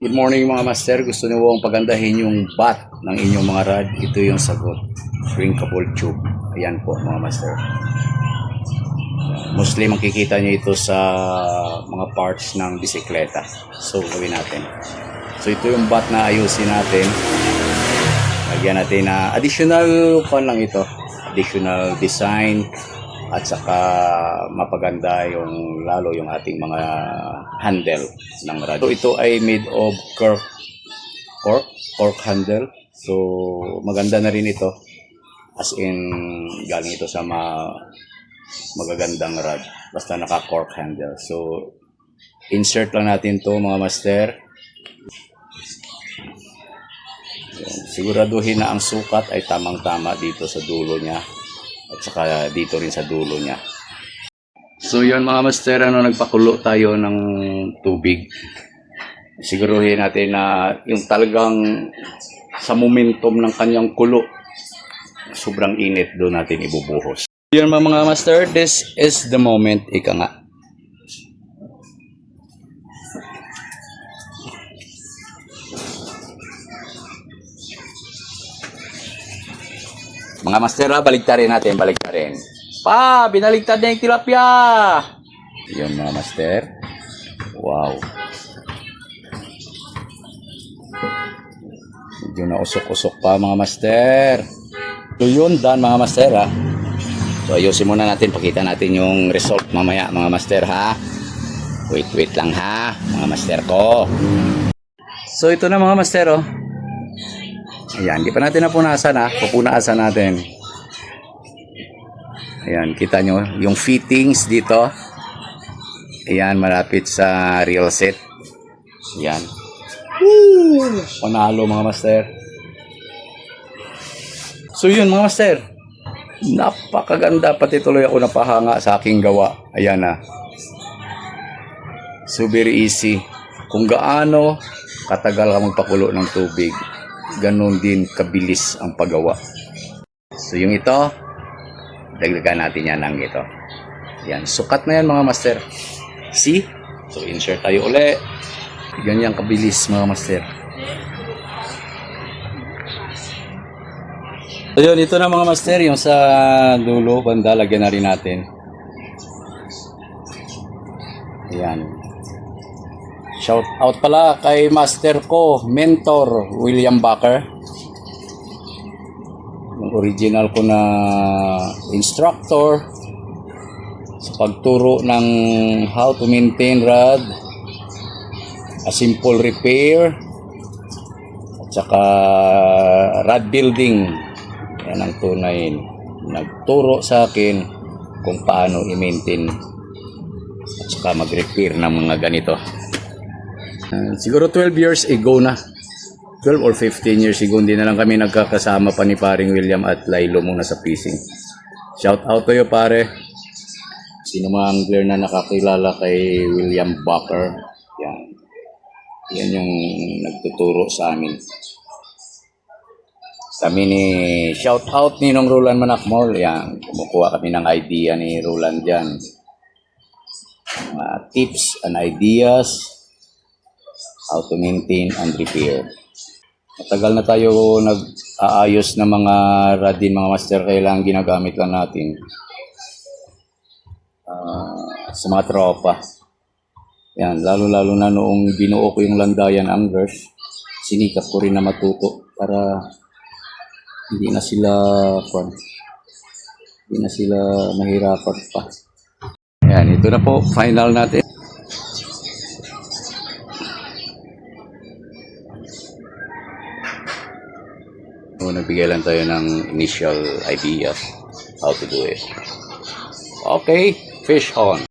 Good morning mga master. Gusto niyo bang pagandahin yung bat ng inyong mga rod? Ito yung sagot. Shrinkable tube. Ayan po mga master. Mostly makikita niyo ito sa mga parts ng bisikleta. So gawin natin. So ito yung bat na ayusin natin. Lagyan natin na additional pan lang ito. Additional design. At saka mapaganda yung lalo yung ating mga handle ng rod. So ito ay made of cork handle. So maganda na rin ito. As in galing ito sa magagandang rod. Basta naka-cork handle. So insert lang natin to mga master. Siguraduhin na ang sukat ay tamang-tama dito sa dulo niya. At saka dito rin sa dulo niya. So yun mga master, nagpakulo tayo ng tubig. Siguruhin natin na yung talagang sa momentum ng kanyang kulo, sobrang init doon natin ibubuhos. Yun mga master, this is the moment, ika nga. Mga master, baligtarin natin, baligtarin. Pa, binaligtad na yung tilapia. Yun mga master. Wow. Medyo na usok-usok pa mga master. So yun, done mga master ha. So ayusin muna natin, pakita natin yung result mamaya mga master ha. Wait lang ha, mga master ko. So ito na mga master oh. Ayan, di pa natin napunasan ha. Pupunasan natin. Ayan, kita nyo yung fittings dito. Ayan, malapit sa real set. Ayan. Woo! Panalo mga master. So yun mga master. Napakaganda. Pati tuloy ako napahanga sa aking gawa. Ayan na. So very easy. Kung gaano katagal ka magpakulo ng tubig, ganon din kabilis ang paggawa. So yung ito, dagdagan natin yan ng ito. Yan, sukat na yan mga master. See? So insert tayo uli. Ganyan kabilis mga master. So yun, ito na mga master, yung sa dulo, banda, lagyan na rin natin. Ayan. Shout out pala kay master ko, mentor, William Baker. Yung original ko na instructor sa pagturo ng how to maintain rod, a simple repair, at saka rod building. Yan ang tunay. Nagturo sa akin kung paano i-maintain at saka mag-repair ng mga ganito. Siguro 12 years ago na. 12 or 15 years ago, hindi na lang kami nagkakasama pa ni paring William at Lilo muna sa fishing. Shout out to you pare. Sino mga angler na nakakilala kay William Baker. Yan. Yan yung nagtuturo sa amin. Kami ni shout out ni nung Roland Manakmol. Yan. Kumukuha kami ng idea ni Roland dyan. Tips and ideas how to maintain and repair. Matagal na tayo nag-aayos ng mga rod din mga master, kailangan ginagamit lang natin sa mga tropa. Yan, lalo-lalo na noong binuo ko yung Landayan Anglers, sinikap ko rin na matuto para hindi na sila mahirapan pa. Yan, ito na po, final natin. Nagbigay lang tayo ng initial ideas how to do it. Okay, fish on.